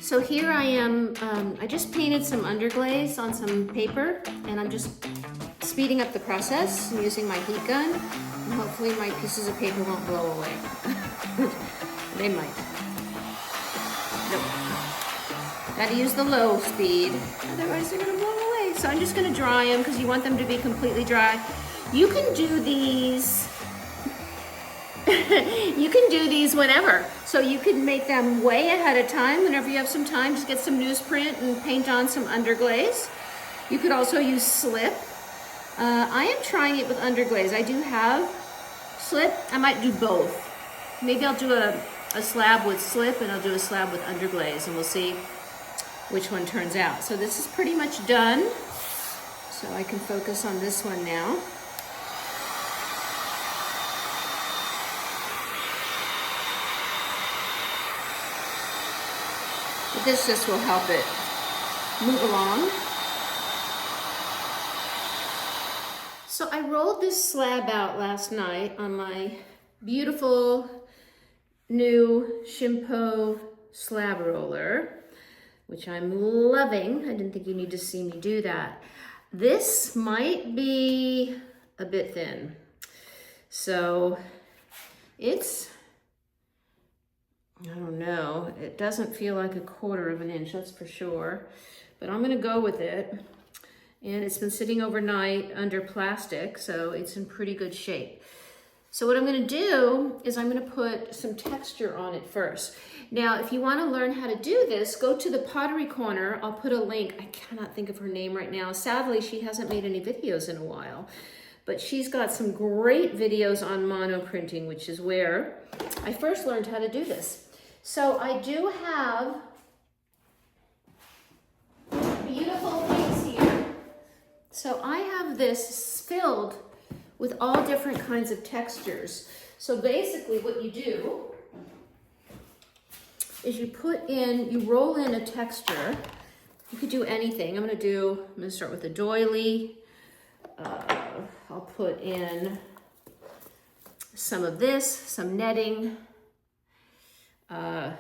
So here I am, I just painted some underglaze on some paper, and I'm just speeding up the process using my heat gun, and hopefully my pieces of paper won't blow away. They might. Nope. Gotta use the low speed, otherwise they're gonna blow away. So I'm just gonna dry them because you want them to be completely dry. You can do these you can do these whenever. So you can make them way ahead of time. Whenever you have some time, just get some newsprint and paint on some underglaze. You could also use slip. I am trying it with underglaze. I do have slip. I might do both. Maybe I'll do a slab with slip and I'll do a slab with underglaze, and we'll see which one turns out. So this is pretty much done. So I can focus on this one now. This just will help it move along. So I rolled this slab out last night on my beautiful new Shimpo slab roller, which I'm loving. I didn't think you need to see me do that. This might be a bit thin. So it's, I don't know, it doesn't feel like 1/4 of an inch, that's for sure. But I'm gonna go with it. And it's been sitting overnight under plastic, so it's in pretty good shape. So what I'm gonna do is I'm gonna put some texture on it first. Now, if you wanna learn how to do this, go to the Pottery Corner. I'll put a link. I cannot think of her name right now. Sadly, she hasn't made any videos in a while. But she's got some great videos on monoprinting, which is where I first learned how to do this. So I do have beautiful things here. So I have this filled with all different kinds of textures. So basically what you do is you roll in a texture. You could do anything. I'm gonna start with a doily. I'll put in some of this, some netting. I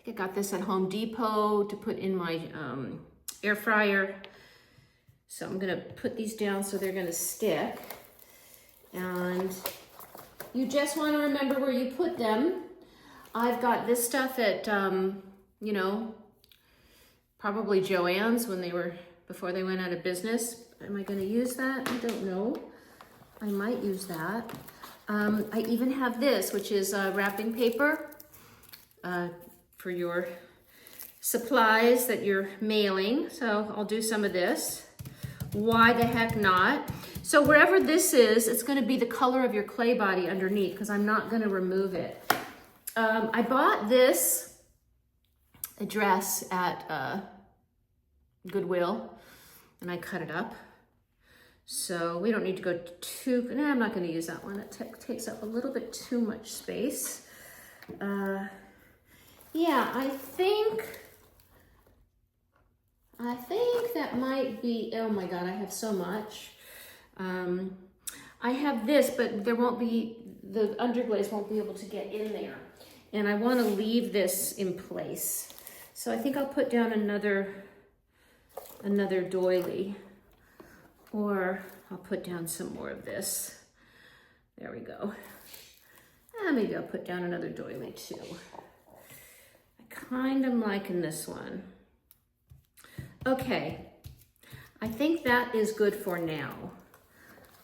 think I got this at Home Depot to put in my air fryer. So I'm gonna put these down so they're gonna stick. And you just wanna remember where you put them. I've got this stuff at, you know, probably Joann's before they went out of business. Am I gonna use that? I don't know. I might use that. I even have this, which is wrapping paper for your supplies that you're mailing. So I'll do some of this. Why the heck not? So wherever this is, it's gonna be the color of your clay body underneath, because I'm not gonna remove it. I bought this dress at Goodwill, and I cut it up. So we don't need to go I'm not gonna use that one. It takes up a little bit too much space. Yeah, I think that might be, oh my God, I have so much. I have this, but the underglaze won't be able to get in there. And I wanna leave this in place. So I think I'll put down another doily. Or I'll put down some more of this. There we go. Maybe I'll put down another doily too. I kind of liking this one. Okay, I think that is good for now.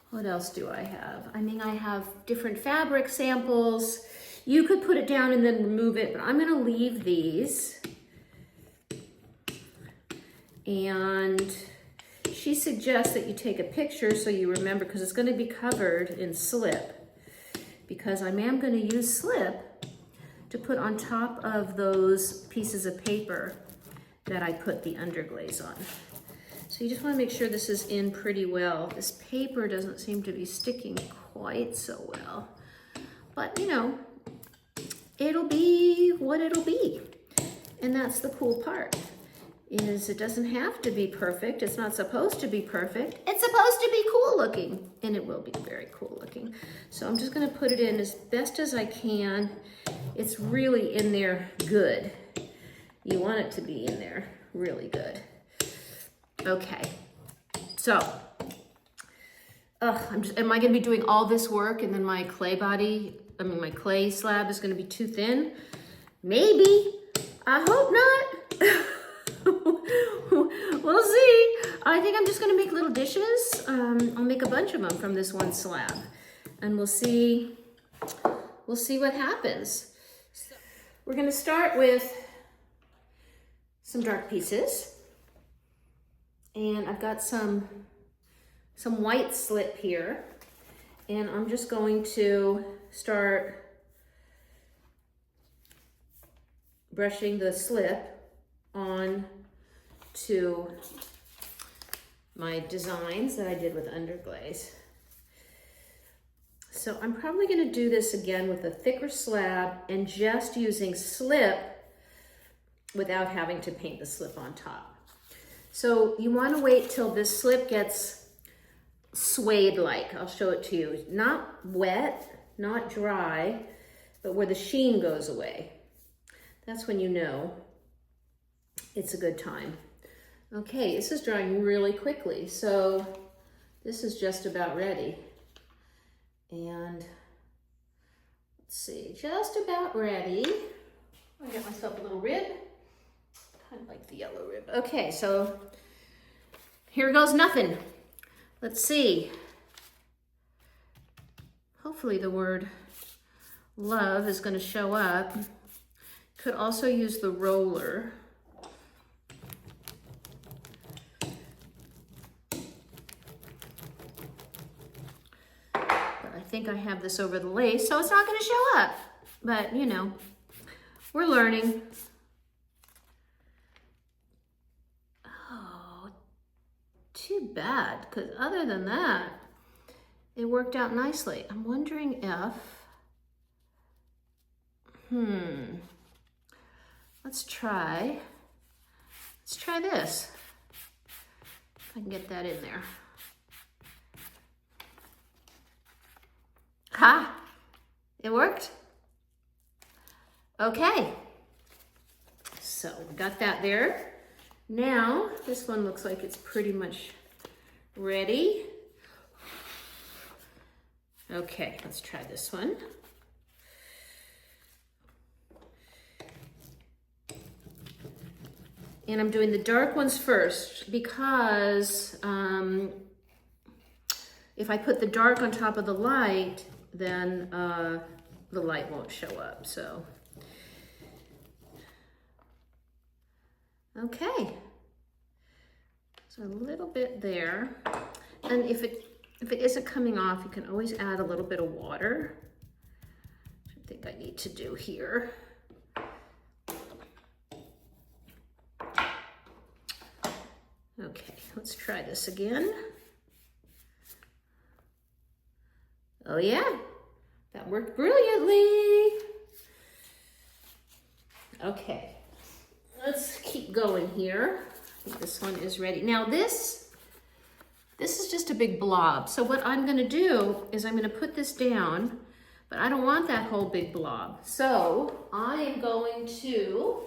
What else do I have? I mean, I have different fabric samples. You could put it down and then remove it, but I'm gonna leave these. And she suggests that you take a picture so you remember, because it's going to be covered in slip, because I am going to use slip to put on top of those pieces of paper that I put the underglaze on. So you just want to make sure this is in pretty well. This paper doesn't seem to be sticking quite so well, but you know, it'll be what it'll be. And that's the cool part. Is it doesn't have to be perfect. It's not supposed to be perfect. It's supposed to be cool looking, and it will be very cool looking. So I'm just gonna put it in as best as I can. It's really in there good. You want it to be in there really good. Okay, so, am I gonna be doing all this work and then my clay slab is gonna be too thin? Maybe, I hope not. We'll see. I think I'm just gonna make little dishes. I'll make a bunch of them from this one slab and we'll see what happens. We're gonna start with some dark pieces. And I've got some white slip here. And I'm just going to start brushing the slip on to my designs that I did with underglaze. So I'm probably gonna do this again with a thicker slab and just using slip without having to paint the slip on top. So you wanna wait till this slip gets suede-like. I'll show it to you. Not wet, not dry, but where the sheen goes away. That's when you know it's a good time. Okay, this is drying really quickly, so this is just about ready. And let's see, just about ready. I got myself a little rib. Kind of like the yellow rib. Okay, so here goes nothing. Let's see. Hopefully the word love is going to show up. Could also use the roller. But I think I have this over the lace, so it's not going to show up. But, you know, we're learning. Too bad, because other than that, it worked out nicely. I'm wondering if, let's try this. If I can get that in there. Ha! It worked? Okay. So we got that there. Now, this one looks like it's pretty much ready. Okay, let's try this one. And I'm doing the dark ones first because if I put the dark on top of the light, then the light won't show up, so. Okay, so a little bit there. And if it isn't coming off, you can always add a little bit of water, which I think I need to do here. Okay, let's try this again. Oh yeah, that worked brilliantly. Okay. Let's keep going here. I think this one is ready. Now this is just a big blob. So what I'm gonna do is I'm gonna put this down, but I don't want that whole big blob. So I am going to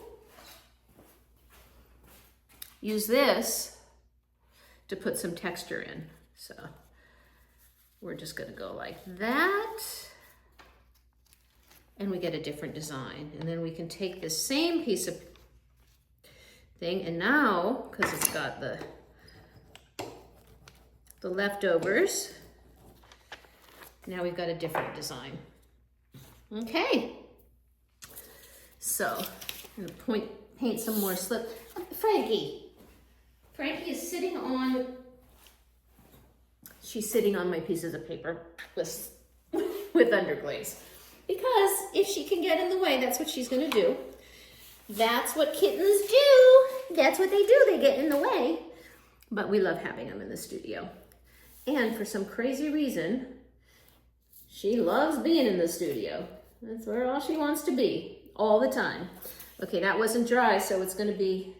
use this to put some texture in. So we're just gonna go like that. And we get a different design. And then we can take this same piece of thing, and now, because it's got the leftovers, now we've got a different design. Okay, so I'm gonna paint some more slip. Frankie is sitting on, she's sitting on my pieces of paper with underglaze, because if she can get in the way, that's what she's gonna do. That's what kittens do. That's what they do. They get in the way. But we love having them in the studio. And for some crazy reason, she loves being in the studio. That's where all she wants to be, all the time. Okay, that wasn't dry, so it's gonna be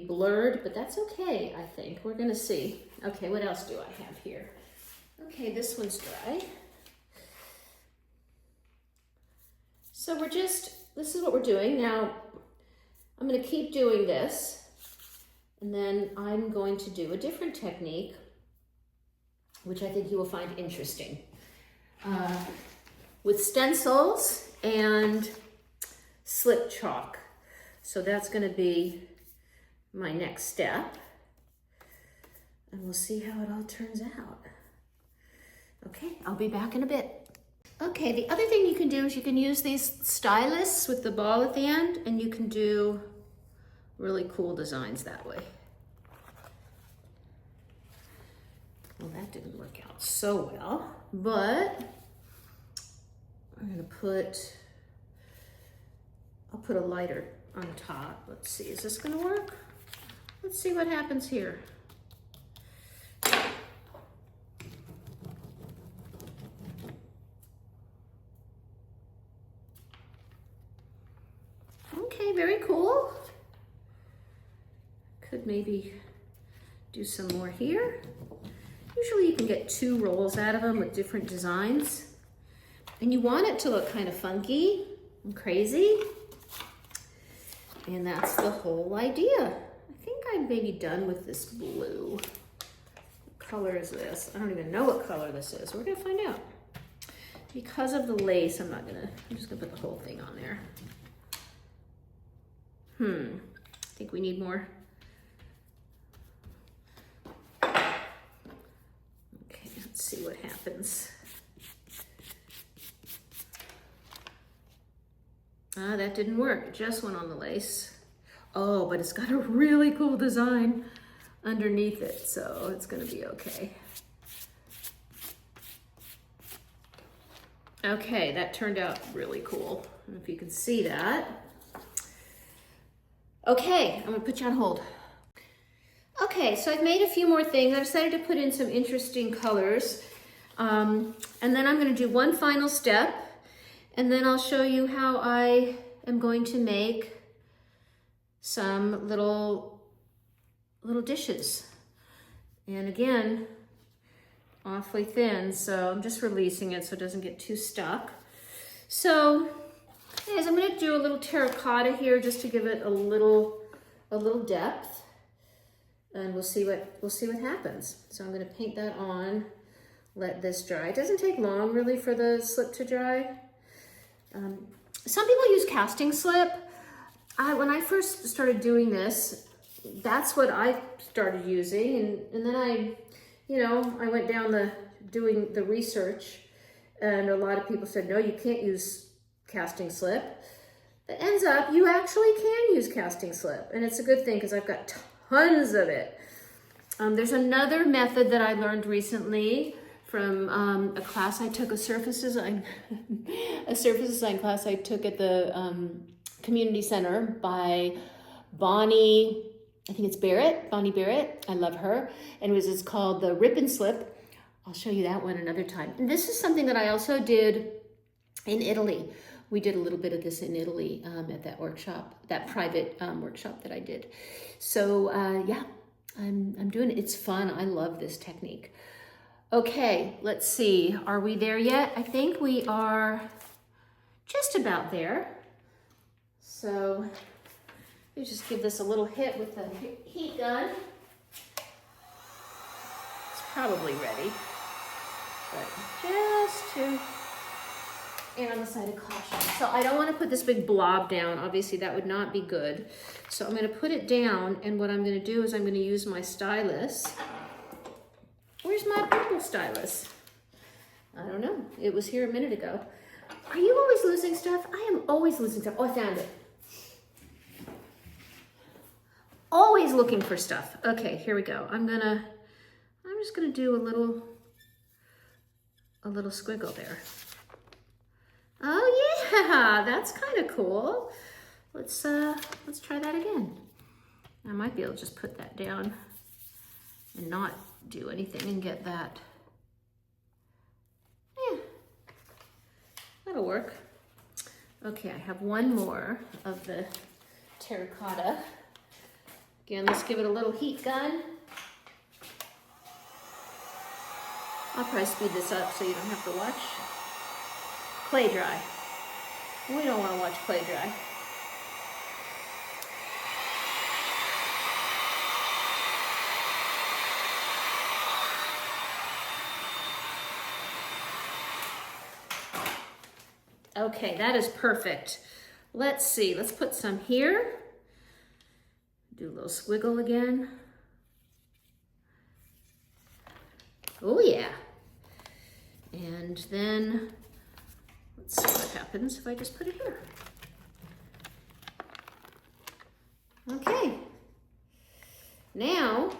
blurred, but that's okay, I think. We're gonna see. Okay, what else do I have here? Okay, this one's dry. So this is what we're doing. Now, I'm going to keep doing this, and then I'm going to do a different technique, which I think you will find interesting, with stencils and slip chalk. So that's going to be my next step, and we'll see how it all turns out. Okay, I'll be back in a bit. Okay, the other thing you can do is you can use these styluses with the ball at the end, and you can do really cool designs that way. Well, that didn't work out so well, but I'm gonna I'll put a lighter on top. Let's see, is this gonna work? Let's see what happens here. Okay, very cool. Could maybe do some more here. Usually you can get 2 rolls out of them with different designs. And you want it to look kind of funky and crazy. And that's the whole idea. I think I'm maybe done with this blue. What color is this? I don't even know what color this is. We're gonna find out. Because of the lace, I'm just gonna put the whole thing on there. I think we need more. Okay, let's see what happens. That didn't work. It just went on the lace. Oh, but it's got a really cool design underneath it, so it's gonna be okay. Okay, that turned out really cool. I don't know if you can see that. Okay, I'm gonna put you on hold. Okay, so I've made a few more things. I decided to put in some interesting colors. And then I'm gonna do one final step, and then I'll show you how I am going to make some little dishes. And again, awfully thin, so I'm just releasing it so it doesn't get too stuck. So, anyways, I'm gonna do a little terracotta here just to give it a little depth, and we'll see what happens. So I'm gonna paint that on, let this dry. It doesn't take long really for the slip to dry. Some people use casting slip. When I first started doing this, that's what I started using, and then I went down doing the research, and a lot of people said, no, you can't use casting slip. It ends up, you actually can use casting slip, and it's a good thing because I've got tons of it. There's another method that I learned recently from a class I took, a surface design class I took at the community center by Bonnie, I think it's Bonnie Barrett. I love her. And it's called the Rip and Slip. I'll show you that one another time. And this is something that I also did in Italy. We did a little bit of this in Italy at that workshop, that private workshop that I did. So yeah, I'm doing it. It's fun. I love this technique. Okay, let's see. Are we there yet? I think we are just about there. So you just give this a little hit with the heat gun. It's probably ready, but just to err on the side of caution. So I don't want to put this big blob down. Obviously that would not be good. So I'm going to put it down, and what I'm going to do is I'm going to use my stylus. Where's my purple stylus? I don't know. It was here a minute ago. Are you always losing stuff? I am always losing stuff. Oh, I found it. Always looking for stuff. Okay, here we go. I'm just gonna do a little squiggle there. Oh yeah, that's kind of cool. Let's try that again. I might be able to just put that down and not do anything and get that. Yeah, that'll work. Okay, I have one more of the terracotta. Again, let's give it a little heat gun. I'll probably speed this up so you don't have to watch clay dry. We don't want to watch clay dry. Okay, that is perfect. Let's see, let's put some here. Do a little squiggle again. Oh yeah. And then, let's see what happens if I just put it here. Okay. Now,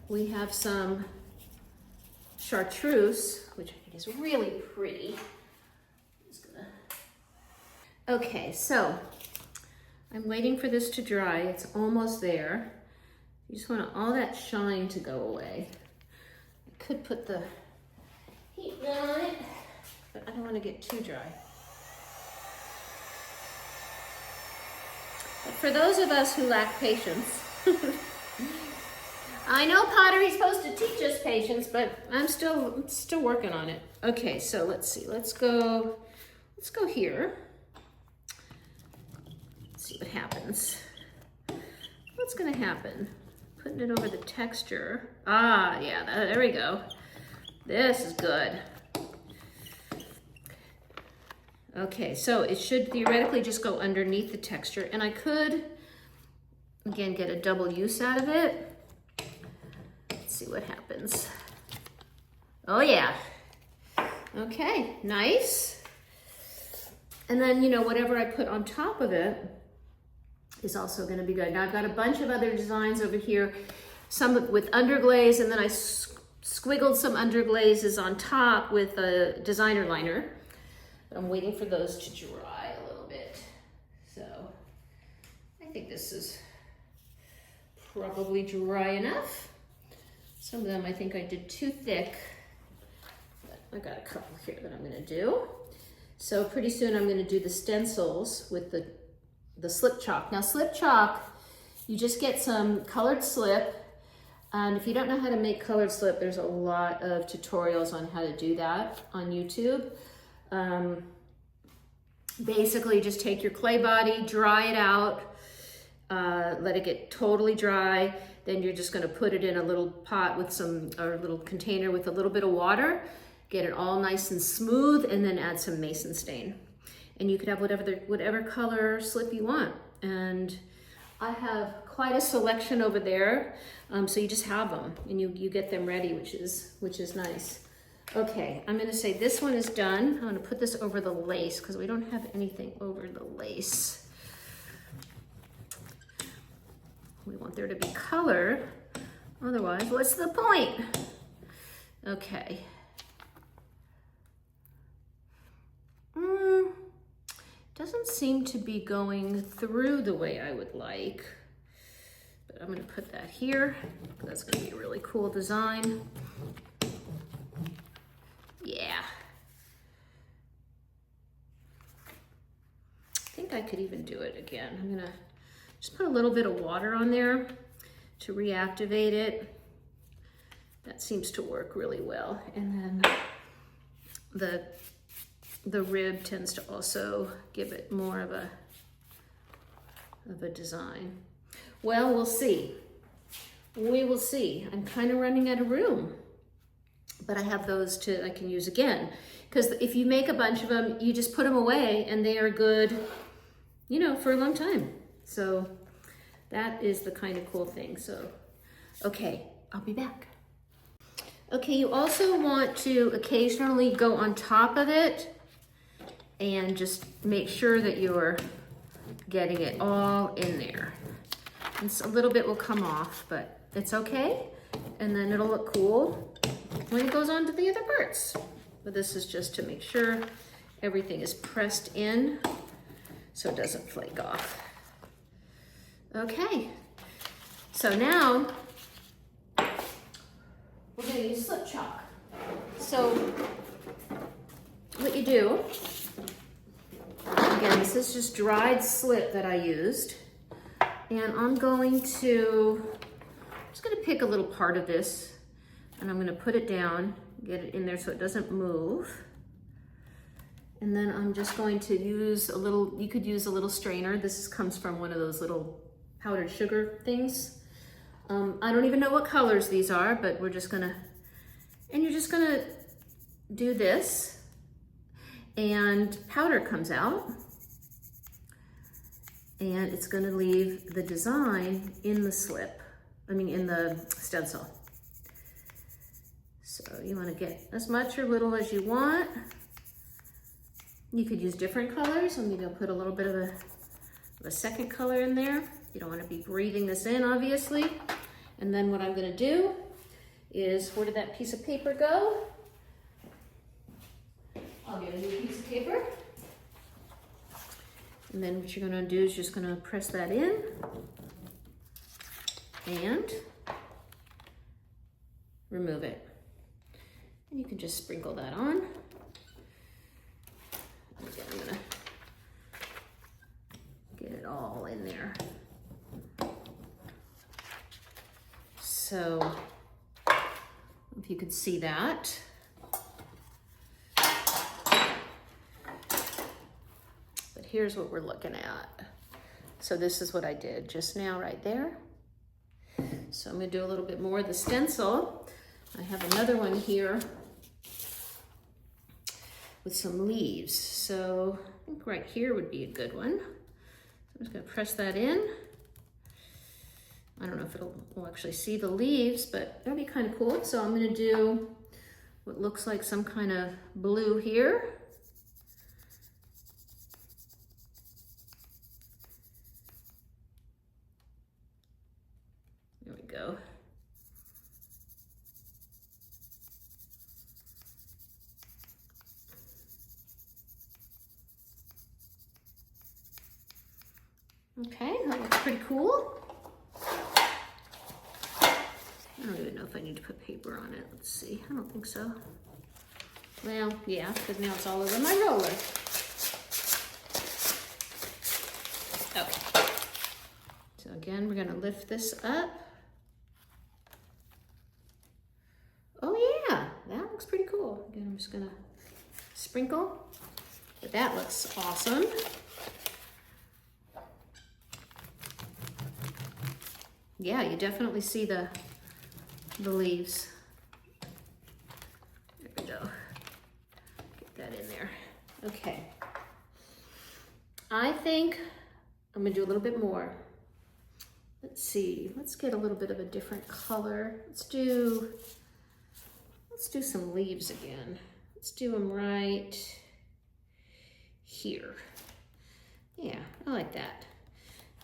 we have some chartreuse, which I think is really pretty. Okay, so I'm waiting for this to dry. It's almost there. You just want all that shine to go away. I could put the heat gun on it, but I don't want to get too dry. But for those of us who lack patience, I know pottery's supposed to teach us patience, but I'm still working on it. Okay, so let's see. Let's go here. Let's see what happens. What's gonna happen? Putting it over the texture. Ah, yeah, there we go. This is good. Okay, so it should theoretically just go underneath the texture, and I could, again, get a double use out of it. Let's see what happens. Oh yeah. Okay, nice. And then, you know, whatever I put on top of it is also gonna be good. Now I've got a bunch of other designs over here, some with underglaze, and then I squiggled some underglazes on top with a designer liner. I'm waiting for those to dry a little bit. So I think this is probably dry enough. Some of them I think I did too thick, but I got a couple here that I'm gonna do. So pretty soon I'm gonna do the stencils with the slip chalk. Now slip chalk, you just get some colored slip, and if you don't know how to make colored slip, there's a lot of tutorials on how to do that on YouTube. Basically just take your clay body, dry it out, let it get totally dry. Then you're just gonna put it in a little pot with or a little container with a little bit of water, get it all nice and smooth, and then add some mason stain. And you could have whatever color slip you want. And I have quite a selection over there. So you just have them and you get them ready, which is nice. Okay, I'm gonna say this one is done. I'm gonna put this over the lace because we don't have anything over the lace. We want there to be color, otherwise what's the point? Okay. Doesn't seem to be going through the way I would like, but I'm gonna put that here. That's gonna be a really cool design. Yeah. I think I could even do it again. I'm gonna just put a little bit of water on there to reactivate it. That seems to work really well. And then the rib tends to also give it more of a design. Well, we'll see. We will see. I'm kind of running out of room, but I have those I can use again. Because if you make a bunch of them, you just put them away and they are good, you know, for a long time. So that is the kind of cool thing. So, okay, I'll be back. Okay, you also want to occasionally go on top of it and just make sure that you're getting it all in there. And a little bit will come off, but it's okay. And then it'll look cool when it goes on to the other parts. But this is just to make sure everything is pressed in so it doesn't flake off. Okay, so now we're gonna use slip chalk. So what you do, again, this is just dried slip that I used, and I'm just gonna pick a little part of this, and I'm gonna put it down, get it in there so it doesn't move. And then I'm just going to use you could use a little strainer. This comes from one of those little powdered sugar things. I don't even know what colors these are, but you're just gonna do this, and powder comes out, and it's going to leave the design in the slip, in the stencil. So you want to get as much or little as you want. You could use different colors, so maybe I'll put a little bit of a second color in there. You don't want to be breathing this in, obviously. And then what I'm going to do is, where did that piece of paper go? I'll get a new piece of paper. And then what you're going to do is just going to press that in and remove it. And you can just sprinkle that on. Again, I'm going to get it all in there. So, if you could see that. But here's what we're looking at. So this is what I did just now right there. So I'm going to do a little bit more of the stencil. I have another one here with some leaves. So I think right here would be a good one. So I'm just going to press that in. I don't know if we'll actually see the leaves, but that'll be kind of cool. So I'm going to do what looks like some kind of blue here. There we go. Okay, that looks pretty cool. I don't even know if I need to put paper on it. Let's see. I don't think so. Well, yeah, because now it's all over my roller. Okay. So again, we're going to lift this up. Oh yeah, that looks pretty cool. Again, I'm just going to sprinkle. But that looks awesome. Yeah, you definitely see the leaves. There we go. Get that in there. Okay. I think I'm gonna do a little bit more. Let's see, let's get a little bit of a different color. Let's do some leaves again. Let's do them right here. Yeah, I like that.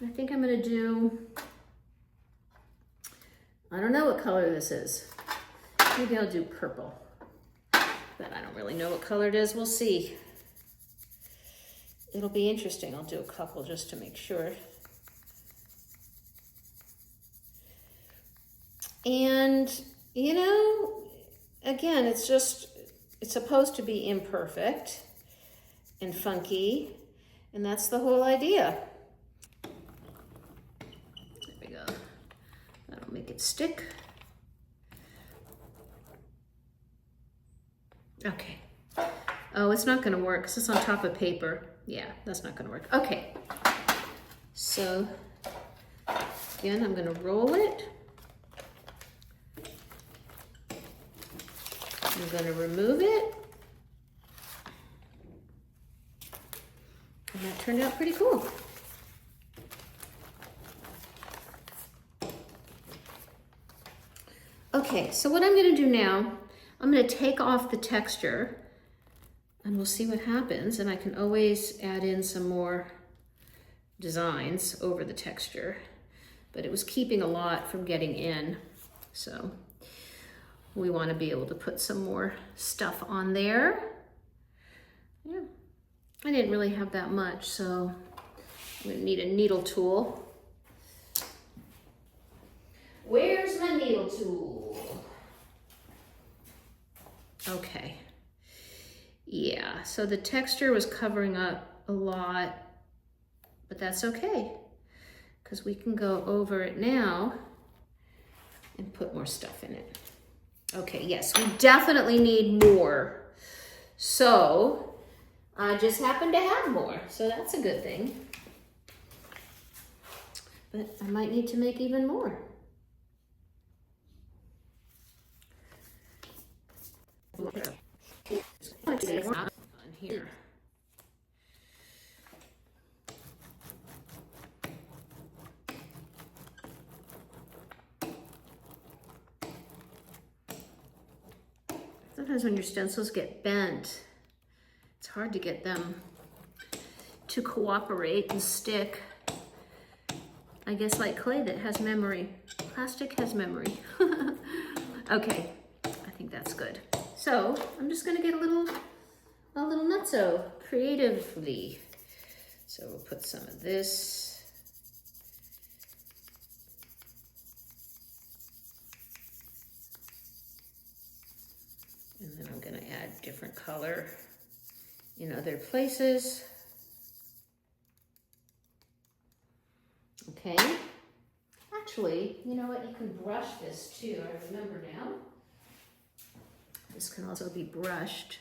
I think I'm gonna do, I don't know what color this is. Maybe I'll do purple, but I don't really know what color it is. We'll see. It'll be interesting. I'll do a couple just to make sure. And, you know, again, it's supposed to be imperfect and funky, and that's the whole idea. There we go. That'll make it stick. Okay. Oh, it's not gonna work because it's on top of paper. Yeah, that's not gonna work. Okay. So, again, I'm gonna roll it. I'm gonna remove it. And that turned out pretty cool. Okay, so what I'm gonna do now, I'm gonna take off the texture and we'll see what happens. And I can always add in some more designs over the texture, but it was keeping a lot from getting in. So we want to be able to put some more stuff on there. Yeah, I didn't really have that much, so I'm gonna need a needle tool. Where's my needle tool? Okay. Yeah, so the texture was covering up a lot, but that's okay, because we can go over it now and put more stuff in it. Okay, yes, we definitely need more. So I just happen to have more, so that's a good thing. But I might need to make even more. On here. when your stencils get bent, it's hard to get them to cooperate and stick. I guess like clay that has memory. Plastic has memory. Okay, I think that's good. So I'm just gonna get a little nutso creatively. So we'll put some of this. And then I'm gonna add different color in other places. Okay. Actually, you know what? You can brush this too. I remember now. This can also be brushed,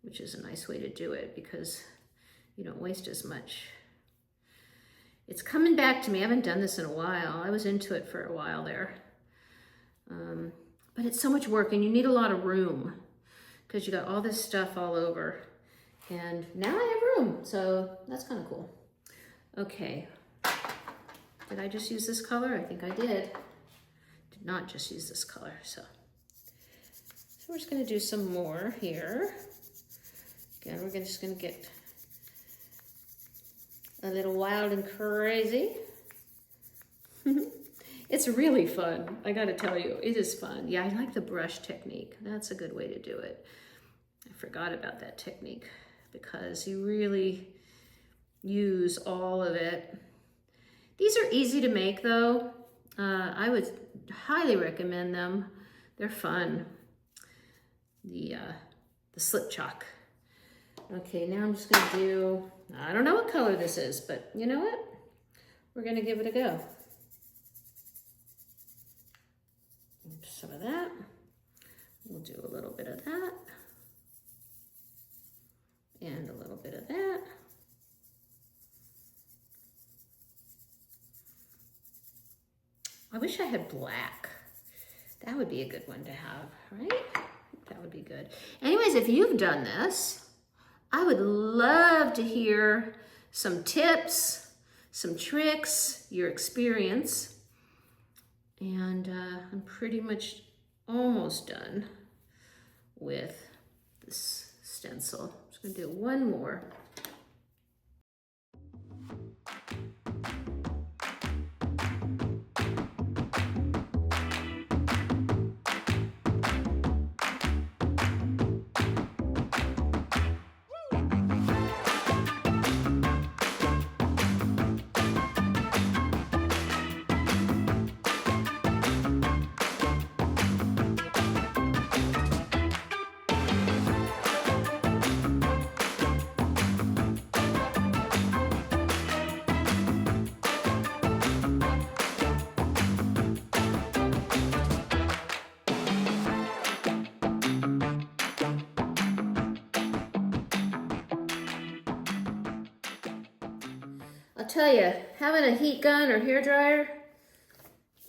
which is a nice way to do it because you don't waste as much. It's coming back to me. I haven't done this in a while. I was into it for a while there. But it's so much work and you need a lot of room because you got all this stuff all over. And now I have room, so that's kind of cool. Okay. Did I just use this color? I think I did. Did not just use this color, so we're just gonna do some more here. Again, we're just gonna get a little wild and crazy. It's really fun, I gotta tell you, it is fun. Yeah, I like the brush technique. That's a good way to do it. I forgot about that technique because you really use all of it. These are easy to make though. I would highly recommend them. They're fun. The slip chalk. Okay, now I'm just gonna do, I don't know what color this is, but you know what? We're gonna give it a go. Some of that. We'll do a little bit of that. And a little bit of that. I wish I had black. That would be a good one to have, right? That would be good. Anyways, if you've done this, I would love to hear some tips, some tricks, your experience. And I'm pretty much almost done with this stencil. I'm just gonna do one more. I'll tell you, having a heat gun or hair dryer,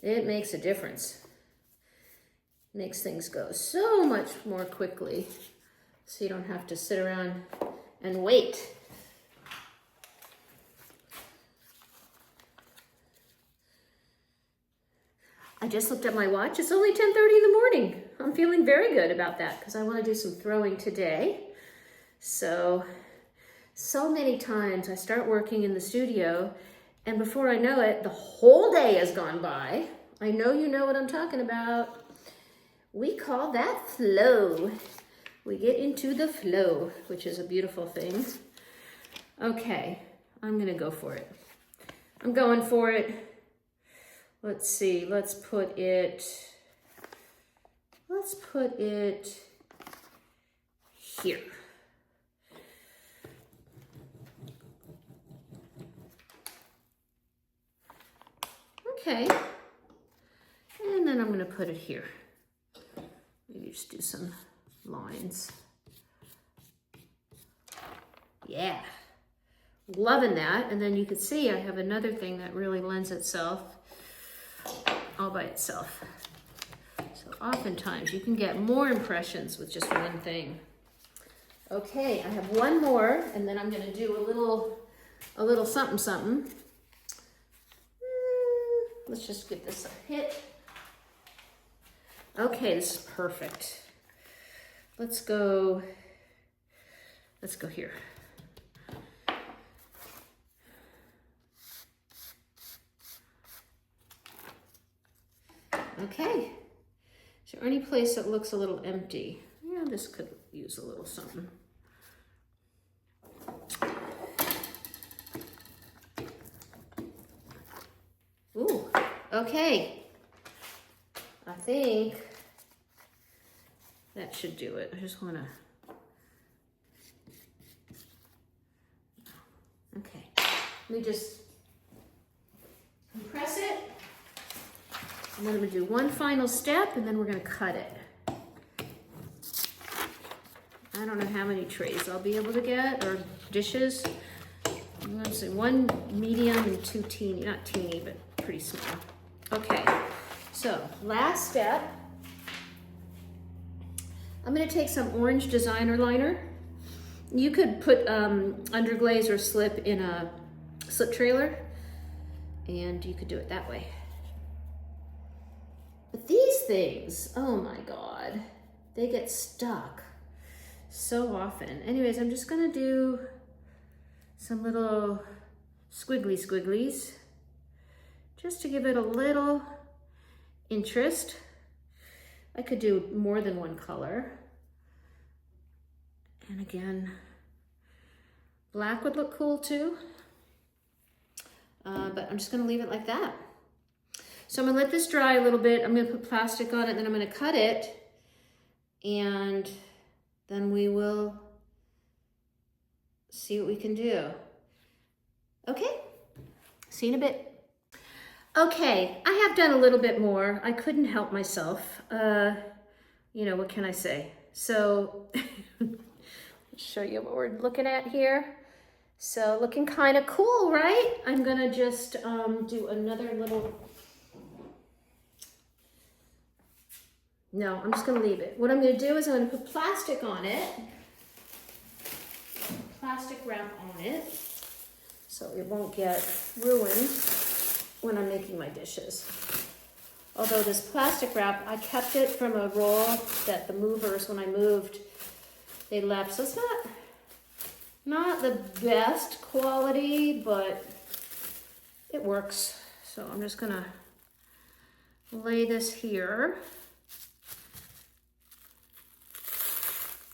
it makes a difference. Makes things go so much more quickly, so you don't have to sit around and wait. I just looked at my watch. It's only 10:30 in the morning. I'm feeling very good about that because I want to do some throwing today. So many times I start working in the studio and before I know it, the whole day has gone by. I know you know what I'm talking about. We call that flow. We get into the flow, which is a beautiful thing. Okay, I'm gonna go for it. I'm going for it. Let's see, let's put it here. Okay, and then I'm going to put it here. Maybe just do some lines. Yeah, loving that. And then you can see I have another thing that really lends itself all by itself. So oftentimes you can get more impressions with just one thing. Okay, I have one more, and then I'm going to do a little something something. Let's just give this a hit. Okay, this is perfect. let's go here. Okay, is there any place that looks a little empty? Yeah, this could use a little something. Ooh, okay. I think that should do it. I just wanna, okay. Let me just compress it. And then I'm gonna do one final step and then we're gonna cut it. I don't know how many trays I'll be able to get, or dishes. I'm gonna say one medium and two teeny, not teeny, but pretty small. Okay, so last step. I'm gonna take some orange designer liner. You could put underglaze or slip in a slip trailer, and you could do it that way. But these things, oh my God, they get stuck so often. Anyways, I'm just gonna do some little squigglies just to give it a little interest. I could do more than one color. And again, black would look cool too. But I'm just gonna leave it like that. So I'm gonna let this dry a little bit. I'm gonna put plastic on it, then I'm gonna cut it, and then we will see what we can do. Okay, see you in a bit. Okay, I have done a little bit more. I couldn't help myself. You know, what can I say? So, show you what we're looking at here. So looking kind of cool, right? I'm gonna just do another little, no, I'm just gonna leave it. What I'm gonna do is I'm gonna put plastic on it, plastic wrap on it, so it won't get ruined when I'm making my dishes. Although this plastic wrap, I kept it from a roll that the movers, when I moved, they left. So it's not the best quality, but it works. So I'm just gonna lay this here.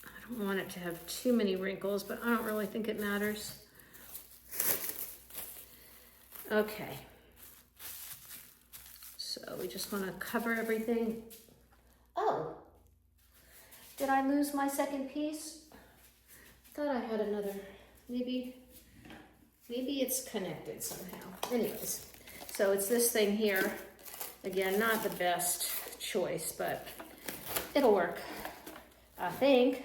I don't want it to have too many wrinkles, but I don't really think it matters. Okay. So we just want to cover everything. Oh, did I lose my second piece? I thought I had another. Maybe it's connected somehow. Anyways, so it's this thing here. Again, not the best choice, but it'll work, I think.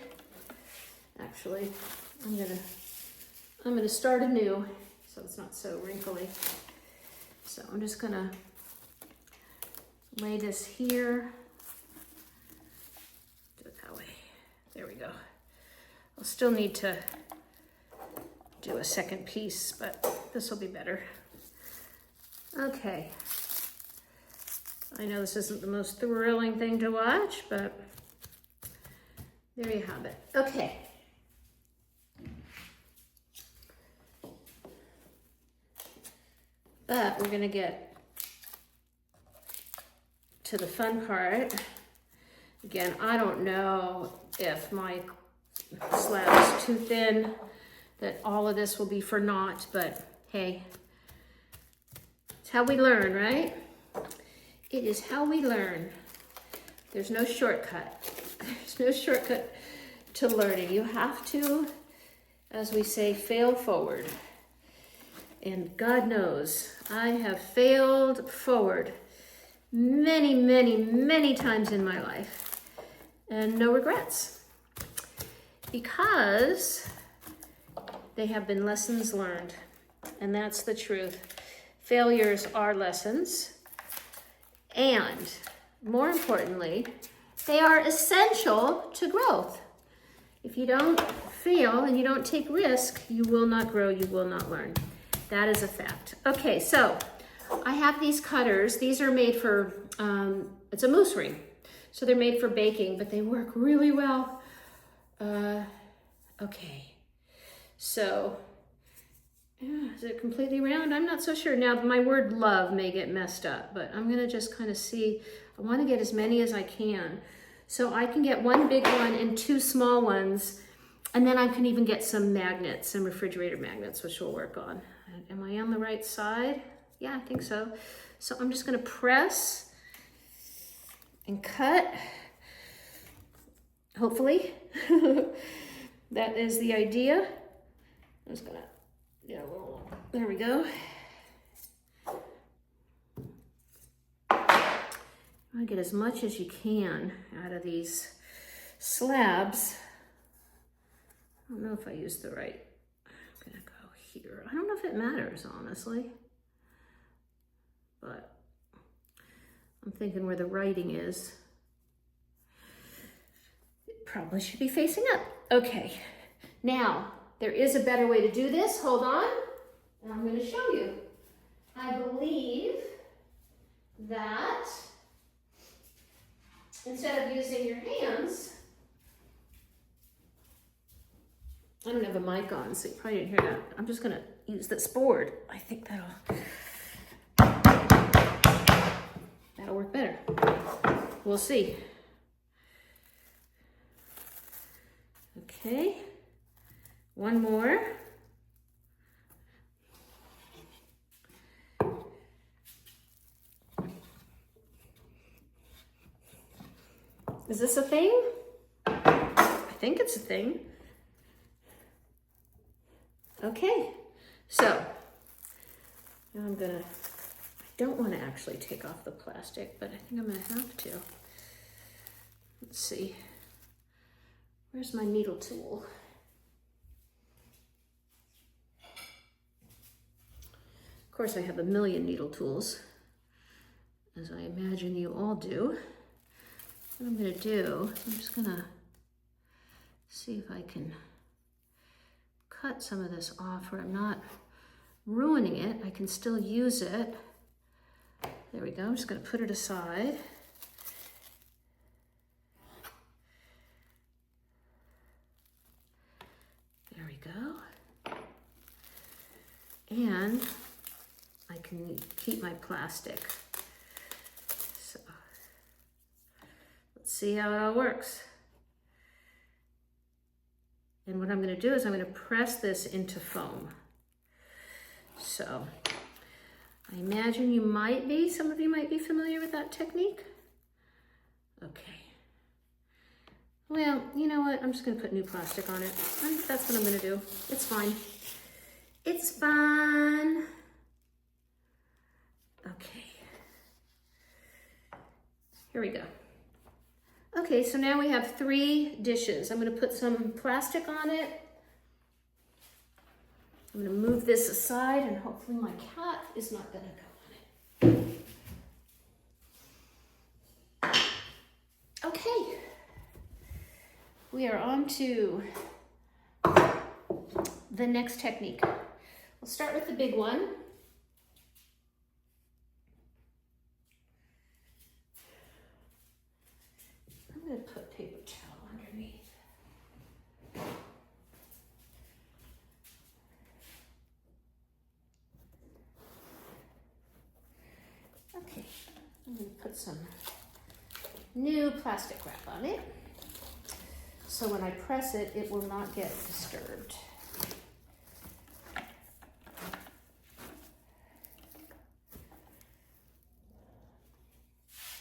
Actually, I'm gonna start anew so it's not so wrinkly. So I'm just gonna lay this here. Do it that way. There we go. I'll still need to do a second piece, but this will be better. Okay. I know this isn't the most thrilling thing to watch, but there you have it. Okay. But we're gonna get to the fun part. Again, I don't know if my slab is too thin, that all of this will be for naught, but hey, it's how we learn, right? It is how we learn. There's no shortcut. There's no shortcut to learning. You have to, as we say, fail forward. And God knows, I have failed forward many, many, many times in my life, and no regrets, because they have been lessons learned, and that's the truth. Failures are lessons, and more importantly, they are essential to growth. If you don't fail and you don't take risk, you will not grow, you will not learn. That is a fact. Okay, so I have these cutters. These are made for, it's a mousse ring. So they're made for baking, but they work really well Okay, so, is it completely round? I'm not so sure. Now, my word love may get messed up, but I'm gonna just kind of see. I wanna get as many as I can. So I can get one big one and two small ones, and then I can even get some magnets, some refrigerator magnets, which we'll work on. Am I on the right side? Yeah, I think so. So I'm just gonna press and cut, hopefully. That is the idea. I'm just gonna, there we go. I want to get as much as you can out of these slabs. I don't know if I used the right, I'm gonna go here. I don't know if it matters, honestly, but I'm thinking where the writing is. It probably should be facing up. Okay, now there is a better way to do this. Hold on, and I'm gonna show you. I believe that instead of using your hands, I don't have a mic on, so you probably didn't hear that. I'm just gonna use this board. I think that'll work better. We'll see. Okay, one more. Is this a thing? I think it's a thing. Okay, so now I don't want to actually take off the plastic, but I think I'm going to have to. Let's see. Where's my needle tool? Of course, I have a million needle tools, as I imagine you all do. What I'm going to do, I'm just going to see if I can cut some of this off where I'm not ruining it. I can still use it. There we go. I'm just going to put it aside. There we go. And I can keep my plastic. So let's see how it all works. And what I'm going to do is I'm going to press this into foam. So I imagine some of you might be familiar with that technique. Okay. Well, you know what? I'm just going to put new plastic on it. That's what I'm going to do. It's fine. It's fine. Okay. Here we go. Okay, so now we have 3 dishes. I'm going to put some plastic on it. I'm going to move this aside, and hopefully my cat is not going to go on it. Okay, we are on to the next technique. We'll start with the big one. I'm going to put paper towel underneath. Okay, I'm going to put some new plastic wrap on it, so when I press it, it will not get disturbed.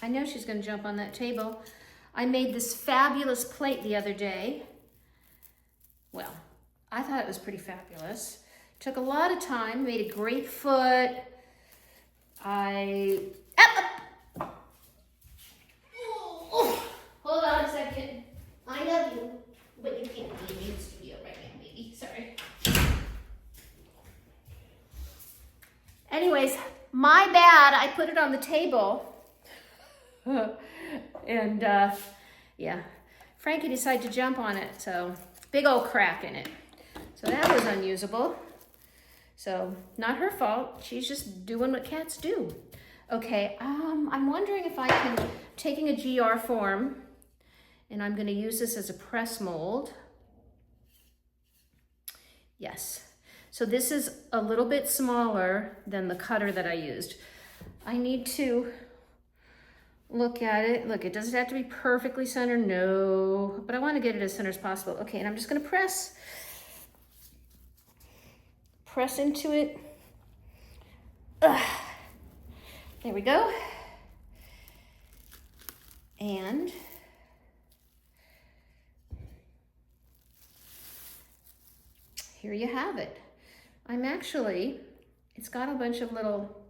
I know she's going to jump on that table. I made this fabulous plate the other day. Well, I thought it was pretty fabulous. Took a lot of time, made a great foot. Hold on a second. I love you, but you can't be in the studio right now, baby. Sorry. Anyways, my bad. I put it on the table. And yeah, Frankie decided to jump on it, so big old crack in it. So that was unusable. So not her fault. She's just doing what cats do. Okay, I'm wondering if I can, taking a GR form, and I'm going to use this as a press mold. Yes. So this is a little bit smaller than the cutter that I used. I need to look at it. Look, it doesn't have to be perfectly centered, no, but I want to get it as center as possible. Okay, and I'm just going to press into it. Ugh. There we go. And here you have it. It's got a bunch of little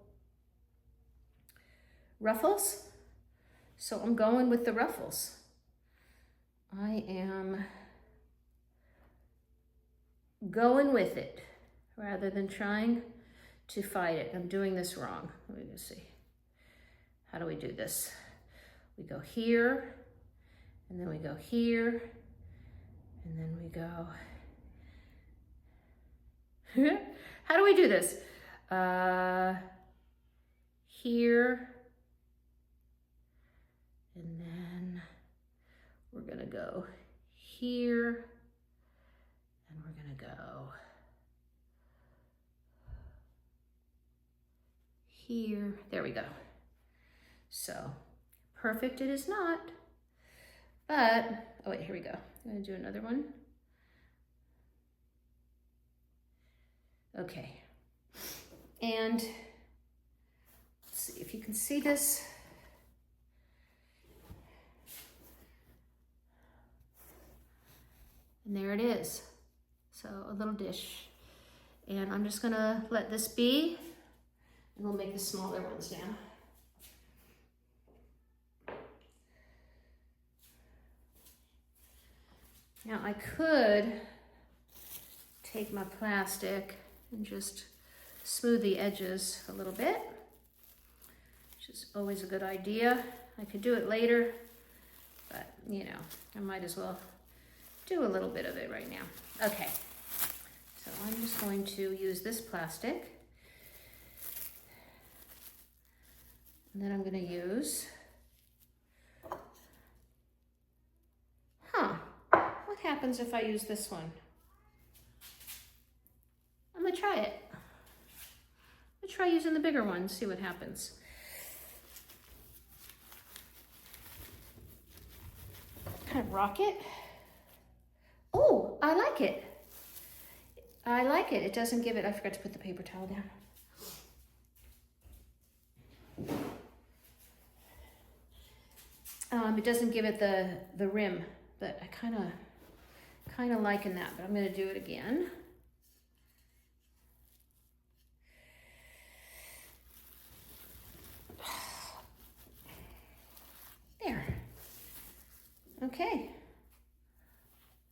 ruffles, so I'm going with the ruffles. I am going with it rather than trying to fight it. I'm doing this wrong. Let me just see. How do we do this? We go here, and then we go here, and then we go. How do we do this? Here, and then we're gonna go here, and we're gonna go here. There we go. So, perfect it is not, but, oh wait, here we go. I'm gonna do another one. Okay, and let's see if you can see this. And there it is. So a little dish. And I'm just gonna let this be, and we'll make the smaller ones now. Now I could take my plastic and just smooth the edges a little bit, which is always a good idea. I could do it later, but you know, I might as well do a little bit of it right now. Okay, so I'm just going to use this plastic, and then I'm going to use, what happens if I use this one? I'm gonna try it. I'm gonna try using the bigger one, see what happens. Kind of rock it. Oh, I like it. I like it. It doesn't give it, I forgot to put the paper towel down. It doesn't give it the rim, but I kind of liking that, but I'm gonna do it again. There. Okay.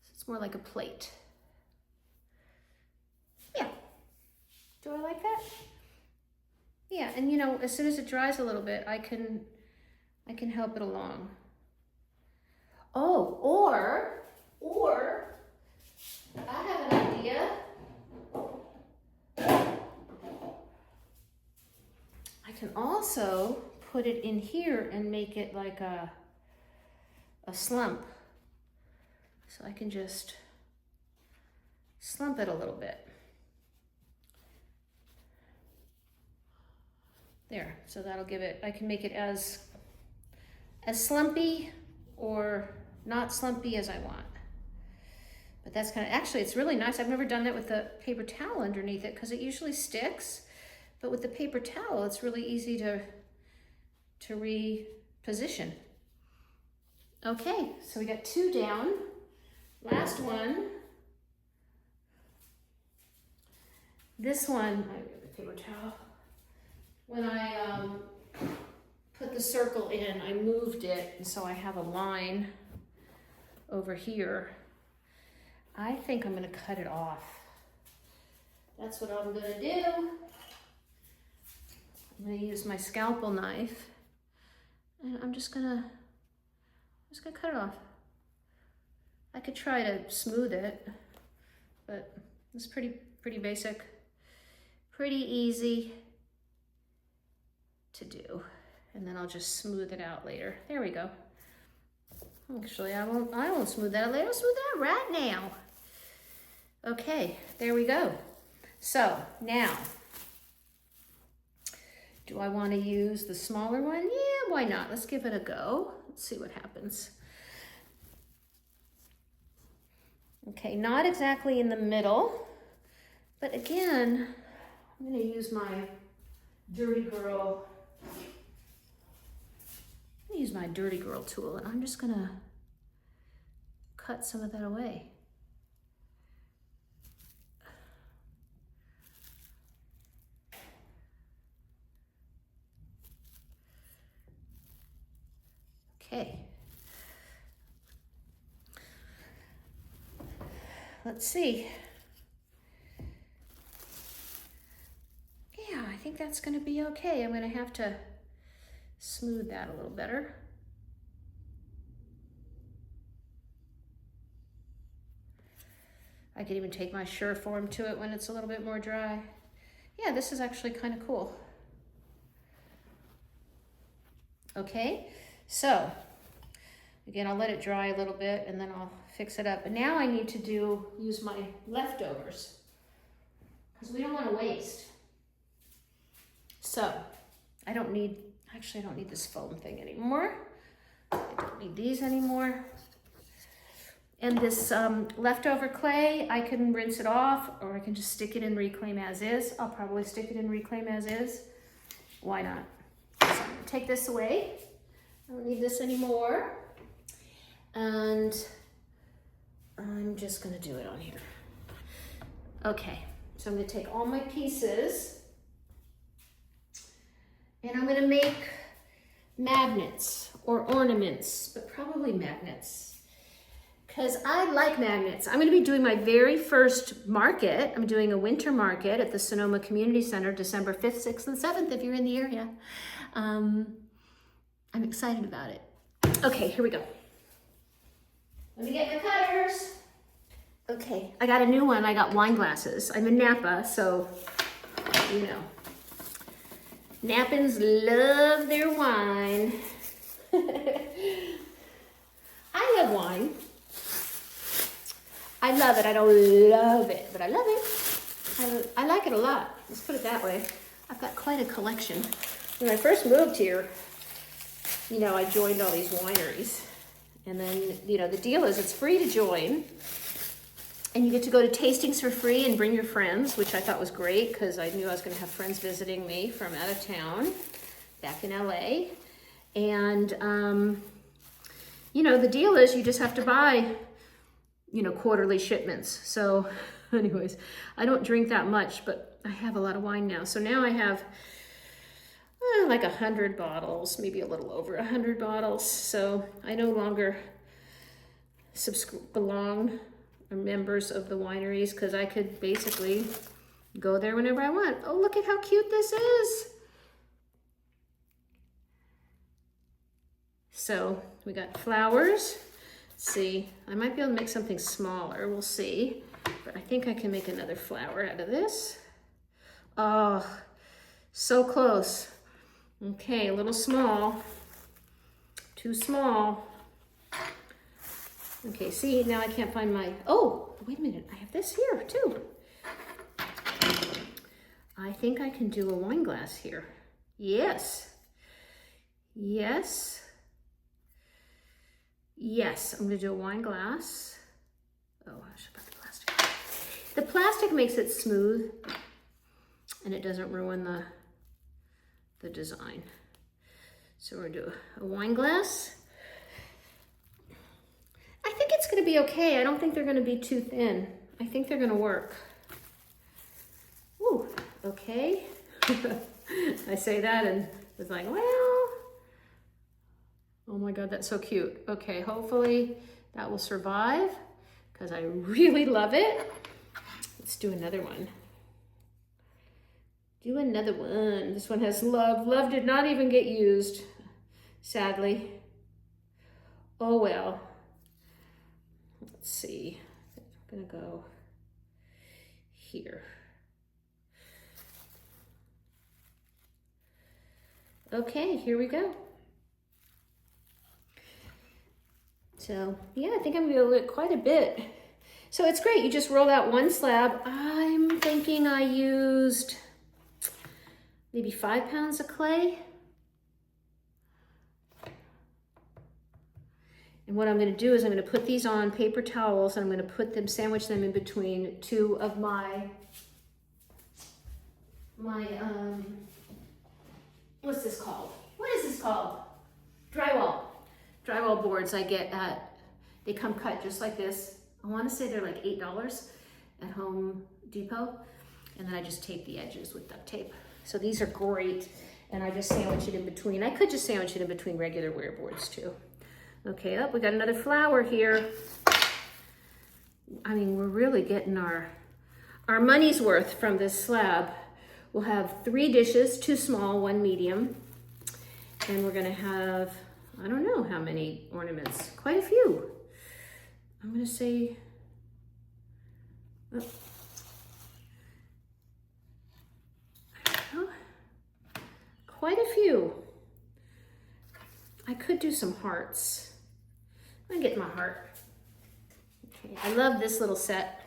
So it's more like a plate. Yeah. Do I like that? Yeah, and you know, as soon as it dries a little bit, I can help it along. Oh, or I have an idea. I can also put it in here and make it like a slump. So I can just slump it a little bit. There, so that'll give it, I can make it as slumpy or not slumpy as I want. But that's kind of, actually it's really nice. I've never done that with the paper towel underneath it because it usually sticks. But with the paper towel, it's really easy to reposition. Okay, so we got 2 down. Last one. This one, I got the paper towel. When I put the circle in, I moved it, and so I have a line over here. I think I'm gonna cut it off. That's what I'm gonna do. I'm gonna use my scalpel knife, and I'm just gonna cut it off. I could try to smooth it, but it's pretty basic, pretty easy to do. And then I'll just smooth it out later. There we go. Actually, I won't smooth that out later. I'll smooth it out right now. Okay, there we go. So now, do I want to use the smaller one? Yeah, why not? Let's give it a go. Let's see what happens. Okay, not exactly in the middle, but again, I'm going to use my Dirty Girl. I'm going to use my Dirty Girl tool, and I'm just going to cut some of that away. Okay. Let's see. Yeah, I think that's going to be okay. I'm going to have to smooth that a little better. I could even take my Sureform to it when it's a little bit more dry. Yeah, this is actually kind of cool. Okay, so again, I'll let it dry a little bit and then I'll fix it up. And now I need to use my leftovers because we don't want to waste. So I don't need this foam thing anymore. I don't need these anymore. And this leftover clay, I can rinse it off or I can just stick it in Reclaim As Is. I'll probably stick it in Reclaim As Is. Why not? So I'm gonna take this away. I don't need this anymore. And I'm just gonna do it on here. Okay, so I'm gonna take all my pieces and I'm gonna make magnets or ornaments, but probably magnets. Because I like magnets. I'm going to be doing my very first market. I'm doing a winter market at the Sonoma Community Center, December 5th, 6th, and 7th, if you're in the area. I'm excited about it. Okay, here we go. Let me get my cutters. Okay, I got a new one. I got wine glasses. I'm in Napa, so, you know. Napans love their wine. I love wine. I love it. I don't love it, but I love it. I like it a lot. Let's put it that way. I've got quite a collection. When I first moved here, you know, I joined all these wineries. And then, you know, the deal is it's free to join. And you get to go to tastings for free and bring your friends, which I thought was great because I knew I was going to have friends visiting me from out of town back in LA. And, you know, the deal is you just have to buy, you know, quarterly shipments. So anyways, I don't drink that much, but I have a lot of wine now. So now I have like 100 bottles, maybe a little over 100 bottles. So I no longer belong or members of the wineries because I could basically go there whenever I want. Oh, look at how cute this is. So we got flowers. Let's see, I might be able to make something smaller, we'll see. But I think I can make another flower out of this. Oh, so close. Okay, a little small, too small. Okay, see, now I can't find my, oh, wait a minute, I have this here too. I think I can do a wine glass here. Yes, yes. Yes, I'm gonna do a wine glass. Oh, I should put the plastic. The plastic makes it smooth and it doesn't ruin the design. So we're gonna do a wine glass. I think it's gonna be okay. I don't think they're gonna be too thin. I think they're gonna work. Ooh, okay. I say that and it's like, well, oh my God, that's so cute. Okay, hopefully that will survive because I really love it. Let's do another one. Do another one. This one has love. Love did not even get used, sadly. Oh well. Let's see. I'm gonna go here. Okay, here we go. So yeah, I think I'm gonna get quite a bit. So it's great. You just roll out one slab. I'm thinking I used maybe 5 pounds of clay. And what I'm going to do is I'm going to put these on paper towels and I'm going to put them, sandwich them in between two of my what's this called? What is this called? Drywall boards I get they come cut just like this. I want to say they're like $8 at Home Depot. And then I just tape the edges with duct tape. So these are great. And I just sandwich it in between. I could just sandwich it in between regular wear boards too. Okay, we got another flower here. I mean, we're really getting our money's worth from this slab. We'll have 3 dishes, 2 small, 1 medium. And we're gonna have, I don't know how many ornaments, quite a few. I'm gonna say, I don't know, quite a few. I could do some hearts. I'm gonna get my heart. Okay, I love this little set.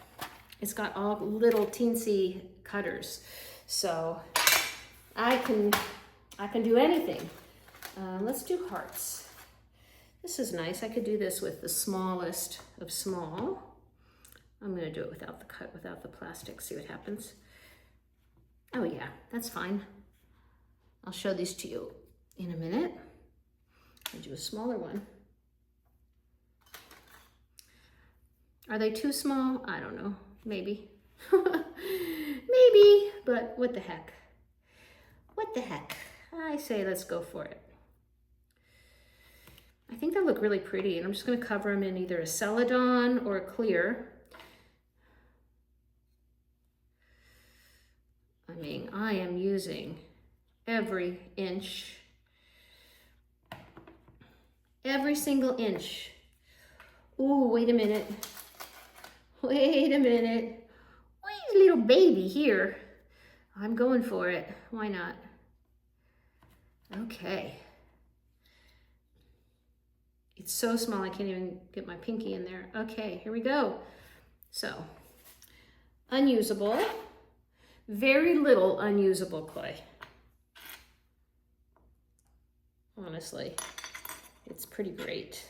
It's got all little teensy cutters. So I can do anything. Let's do hearts. This is nice. I could do this with the smallest of small. I'm gonna do it without the cut, without the plastic, see what happens. Oh yeah, that's fine. I'll show these to you in a minute. I'll do a smaller one. Are they too small? I don't know, maybe. Maybe, but what the heck? What the heck? I say let's go for it. I think they look really pretty, and I'm just gonna cover them in either a Celadon or a clear. I mean, I am using every inch, every single inch. Ooh, wait a minute. Wait a minute. Wait a little baby here. I'm going for it. Why not? Okay. It's so small I can't even get my pinky in there. Okay, here we go. So, unusable. Very little unusable clay. Honestly, it's pretty great.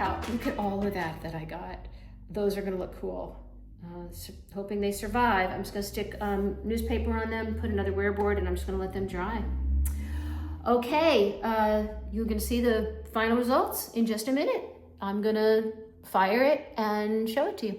Out. Look at all of that I got. Those are gonna look cool. Hoping they survive. I'm just gonna stick newspaper on them, put another wear board, and I'm just gonna let them dry. Okay, you're gonna see the final results in just a minute. I'm gonna fire it and show it to you.